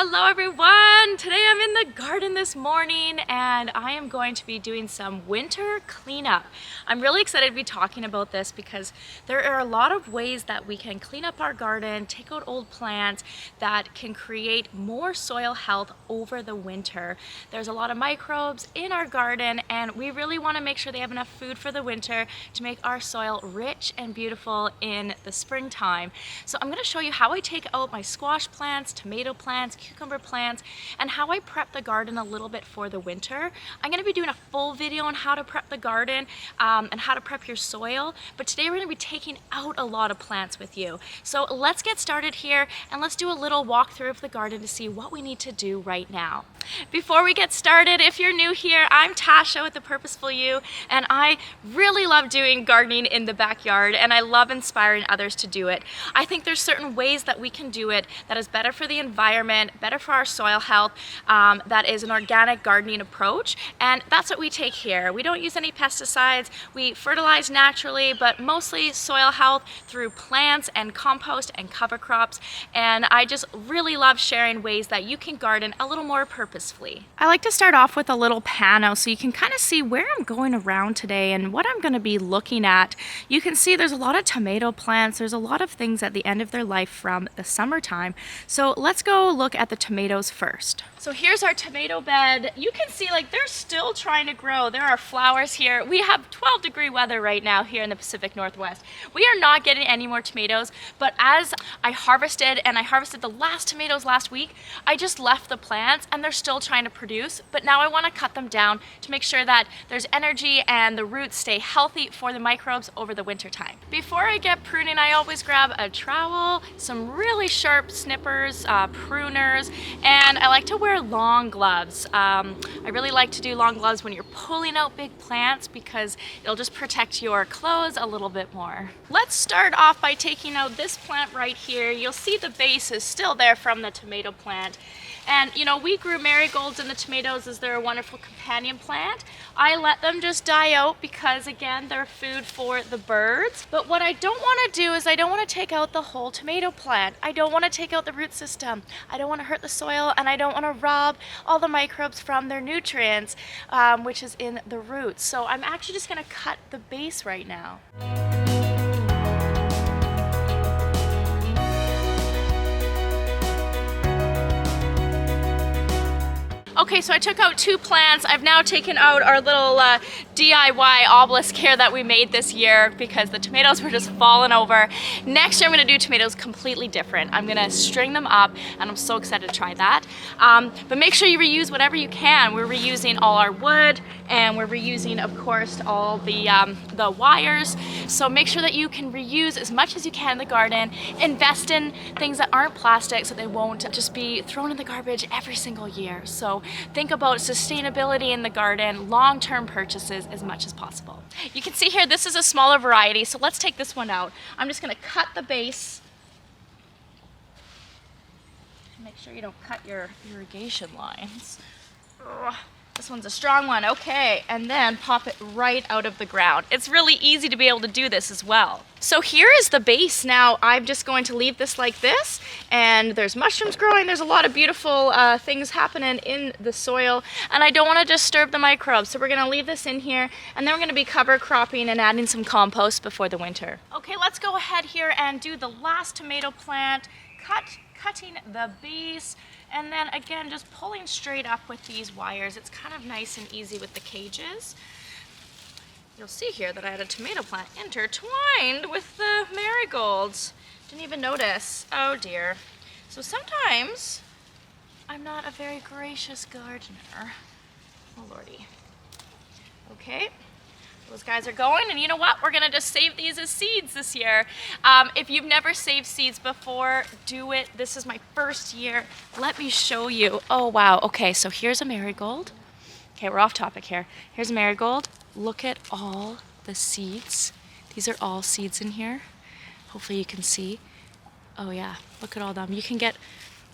Hello everyone! Today I'm in the garden this morning and I am going to be doing some winter cleanup. I'm really excited to be talking about this because there are a lot of ways that we can clean up our garden, take out old plants that can create more soil health over the winter. There's a lot of microbes in our garden and we really want to make sure they have enough food for the winter to make our soil rich and beautiful in the springtime. So I'm going to show you how I take out my squash plants, tomato plants, cucumber plants, and how I prep the garden a little bit for the winter. I'm going to be doing a full video on how to prep the garden and how to prep your soil, but today we're going to be taking out a lot of plants with you. So let's get started here and let's do a little walkthrough of the garden to see what we need to do right now. Before we get started, if you're new here, I'm Tasha with The Purposeful You, and I really love doing gardening in the backyard and I love inspiring others to do it. I think there's certain ways that we can do it that is better for the environment, better for our soil health, that is an organic gardening approach, and that's what we take here. We don't use any pesticides, we fertilize naturally, but mostly soil health through plants and compost and cover crops, and I just really love sharing ways that you can garden a little more purposefully. I like to start off with a little pano so you can kind of see where I'm going around today and what I'm going to be looking at. You can see there's a lot of tomato plants, there's a lot of things at the end of their life from the summertime. So let's go look at the tomatoes first. So here's our tomato bed. You can see like they're still trying to grow. There are flowers here. We have 12-degree weather right now here in the Pacific Northwest. We are not getting any more tomatoes, but as I harvested the last tomatoes last week, I just left the plants and they're still trying to produce, but now I want to cut them down to make sure that there's energy and the roots stay healthy for the microbes over the winter time. Before I get pruning, I always grab a trowel, some really sharp snippers, pruners, and I like to wear long gloves. I really like to do long gloves when you're pulling out big plants because it'll just protect your clothes a little bit more. Let's start off by taking out this plant right here. You'll see the base is still there from the tomato plant. And you know, we grew marigolds in the tomatoes as they're a wonderful companion plant. I let them just die out because again, they're food for the birds. But what I don't want to do is I don't want to take out the whole tomato plant. I don't want to take out the root system. I don't want to hurt the soil and I don't want to rob all the microbes from their nutrients, which is in the roots. So I'm actually just going to cut the base right now. Okay, so I took out two plants. I've now taken out our little DIY obelisk here that we made this year because the tomatoes were just falling over. Next year I'm gonna do tomatoes completely different. I'm gonna string them up and I'm so excited to try that. But make sure you reuse whatever you can. We're reusing all our wood and we're reusing, of course, all the wires. So make sure that you can reuse as much as you can in the garden. Invest in things that aren't plastic so they won't just be thrown in the garbage every single year. So think about sustainability in the garden, long-term purchases as much as possible. You can see here, this is a smaller variety, so let's take this one out. I'm just gonna cut the base. Make sure you don't cut your irrigation lines. Ugh. This one's a strong one, okay, and then pop it right out of the ground. It's really easy to be able to do this as well. So here is the base. Now I'm just going to leave this like this, and there's mushrooms growing. There's a lot of beautiful things happening in the soil, and I don't want to disturb the microbes, so we're gonna leave this in here, and then we're gonna be cover cropping and adding some compost before the winter. Okay, let's go ahead here and do the last tomato plant, cutting the base, and then again, just pulling straight up with these wires. It's kind of nice and easy with the cages. You'll see here that I had a tomato plant intertwined with the marigolds. Didn't even notice. Oh dear. So sometimes I'm not a very gracious gardener. Oh lordy. Okay. Those guys are going, and you know what? We're gonna just save these as seeds this year. If you've never saved seeds before, do it. This is my first year. Let me show you. Oh wow, okay, so here's a marigold. Okay, we're off topic here. Here's a marigold. Look at all the seeds. These are all seeds in here. Hopefully you can see. Oh yeah, look at all them. You can get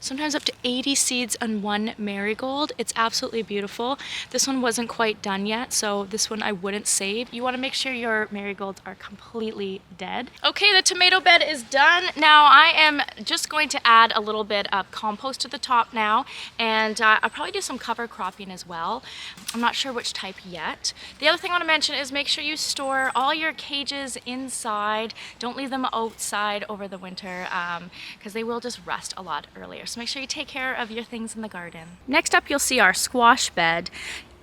sometimes up to 80 seeds on one marigold. It's absolutely beautiful. This one wasn't quite done yet, so this one I wouldn't save. You want to make sure your marigolds are completely dead. Okay, the tomato bed is done. Now I am just going to add a little bit of compost to the top now, and I'll probably do some cover cropping as well. I'm not sure which type yet. The other thing I want to mention is make sure you store all your cages inside. Don't leave them outside over the winter because they will just rust a lot earlier. So make sure you take care of your things in the garden. Next up, you'll see our squash bed.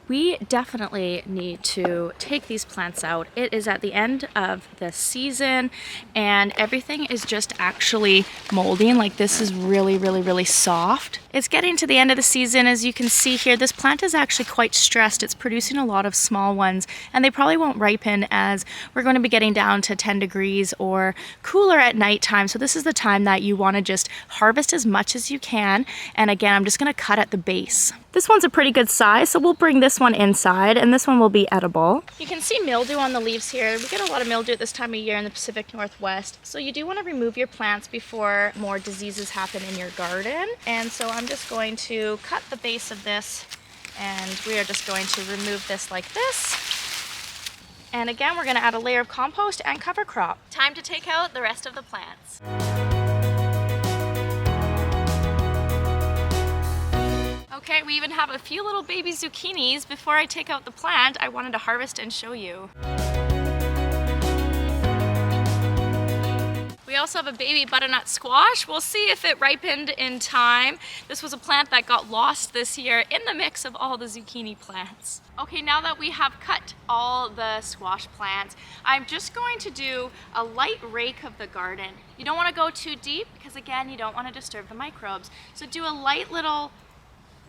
We definitely need to take these plants out. It is at the end of the season and everything is just actually molding. Like this is really soft. It's getting to the end of the season. As you can see here, this plant is actually quite stressed. It's producing a lot of small ones and they probably won't ripen as we're going to be getting down to 10 degrees or cooler at nighttime. So this is the time that you want to just harvest as much as you can. And again, I'm just going to cut at the base. This one's a pretty good size, so we'll bring this one inside and this one will be edible. You can see mildew on the leaves here. We get a lot of mildew at this time of year in the Pacific Northwest. So you do want to remove your plants before more diseases happen in your garden. And so I'm just going to cut the base of this and we are just going to remove this like this. And again, we're going to add a layer of compost and cover crop. Time to take out the rest of the plants. Okay, we even have a few little baby zucchinis. Before I take out the plant, I wanted to harvest and show you. We also have a baby butternut squash. We'll see if it ripened in time. This was a plant that got lost this year in the mix of all the zucchini plants. Okay, now that we have cut all the squash plants, I'm just going to do a light rake of the garden. You don't want to go too deep because again, you don't want to disturb the microbes. So do a light little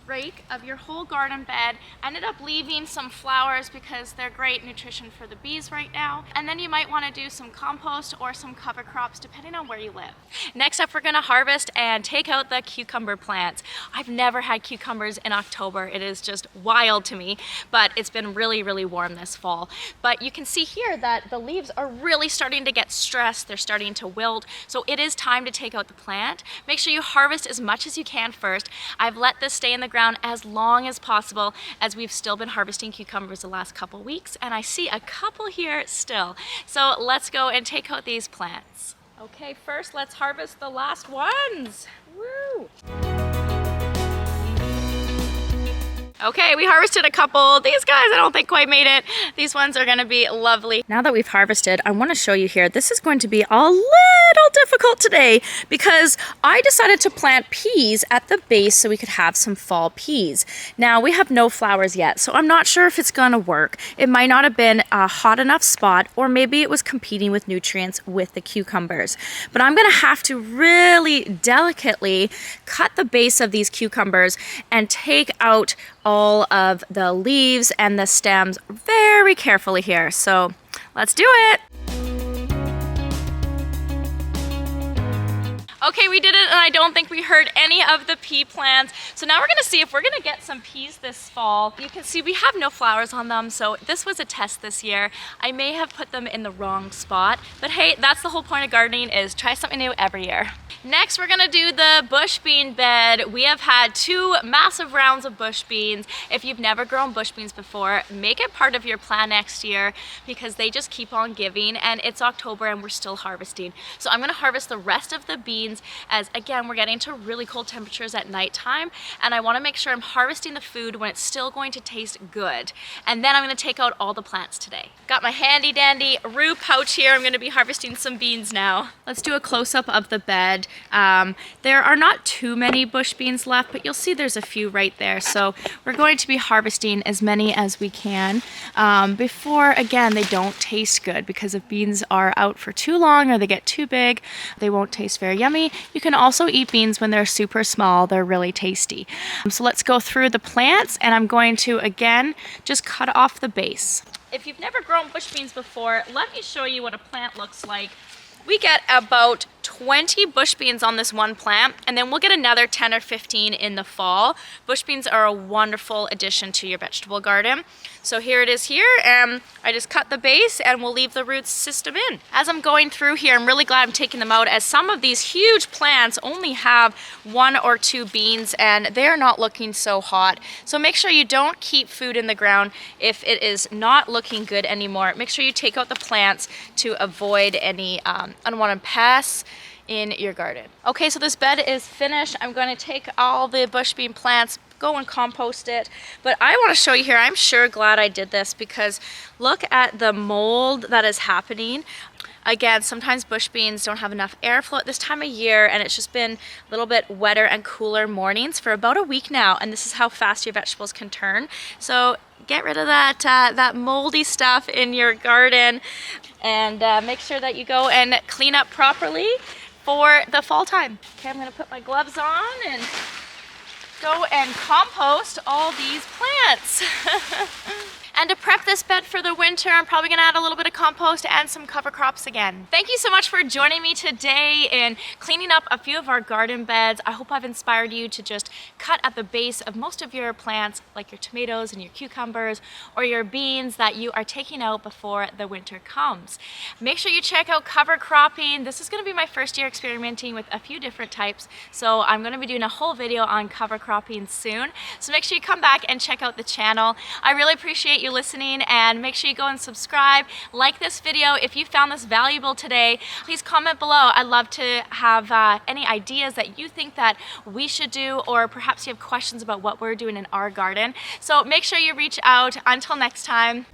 rake of your whole garden bed. I ended up leaving some flowers because they're great nutrition for the bees right now. And then you might want to do some compost or some cover crops depending on where you live. Next up, we're going to harvest and take out the cucumber plants. I've never had cucumbers in October. It is just wild to me, but it's been really warm this fall. But you can see here that the leaves are really starting to get stressed. They're starting to wilt. So it is time to take out the plant. Make sure you harvest as much as you can first. I've let this stay in the ground as long as possible as we've still been harvesting cucumbers the last couple weeks, and I see a couple here still. So let's go and take out these plants. Okay, first let's harvest the last ones. Woo! Okay, we harvested a couple. These guys I don't think quite made it. These ones are gonna be lovely. Now that we've harvested, I wanna show you here, this is going to be a little difficult today because I decided to plant peas at the base so we could have some fall peas. Now we have no flowers yet, so I'm not sure if it's gonna work. It might not have been a hot enough spot, or maybe it was competing with nutrients with the cucumbers. But I'm gonna have to really delicately cut the base of these cucumbers and take out all of the leaves and the stems very carefully here. So let's do it. Okay, we did it, and I don't think we hurt any of the pea plants. So now we're gonna see if we're gonna get some peas this fall. You can see we have no flowers on them, so this was a test this year. I may have put them in the wrong spot, but hey, that's the whole point of gardening, is try something new every year. Next, we're gonna do the bush bean bed. We have had 2 massive rounds of bush beans. If you've never grown bush beans before, make it part of your plan next year because they just keep on giving, and it's October and we're still harvesting. So I'm gonna harvest the rest of the beans as, again, we're getting to really cold temperatures at nighttime, and I wanna make sure I'm harvesting the food when it's still going to taste good. And then I'm gonna take out all the plants today. Got my handy dandy roux pouch here. I'm gonna be harvesting some beans now. Let's do a close-up of the bed. There are not too many bush beans left, but you'll see there's a few right there. So we're going to be harvesting as many as we can before, again, they don't taste good, because if beans are out for too long or they get too big, they won't taste very yummy. You can also eat beans when they're super small. They're really tasty. So let's go through the plants, and I'm going to, again, just cut off the base. If you've never grown bush beans before, let me show you what a plant looks like. We get about 20 bush beans on this one plant, and then we'll get another 10 or 15 in the fall. Bush beans are a wonderful addition to your vegetable garden. So here it is here, and I just cut the base and we'll leave the root system in. As I'm going through here, I'm really glad I'm taking them out, as some of these huge plants only have 1 or 2 beans and they're not looking so hot. So make sure you don't keep food in the ground if it is not looking good anymore. Make sure you take out the plants to avoid any unwanted pests in your garden. Okay, so this bed is finished. I'm going to take all the bush bean plants, go and compost it. But I want to show you here, I'm sure glad I did this, because look at the mold that is happening. Again, sometimes bush beans don't have enough airflow at this time of year, and it's just been a little bit wetter and cooler mornings for about a week now, and this is how fast your vegetables can turn. So get rid of that moldy stuff in your garden, and make sure that you go and clean up properly for the fall time. Okay, I'm gonna put my gloves on and go and compost all these plants. And to prep this bed for the winter, I'm probably gonna add a little bit of compost and some cover crops again. Thank you so much for joining me today in cleaning up a few of our garden beds. I hope I've inspired you to just cut at the base of most of your plants, like your tomatoes and your cucumbers or your beans that you are taking out before the winter comes. Make sure you check out cover cropping. This is gonna be my first year experimenting with a few different types, so I'm gonna be doing a whole video on cover cropping soon. So make sure you come back and check out the channel. I really appreciate you listening, and make sure you go and subscribe. Like this video if you found this valuable today. Please comment below. I'd love to have any ideas that you think that we should do, or perhaps you have questions about what we're doing in our garden. So make sure you reach out. Until next time.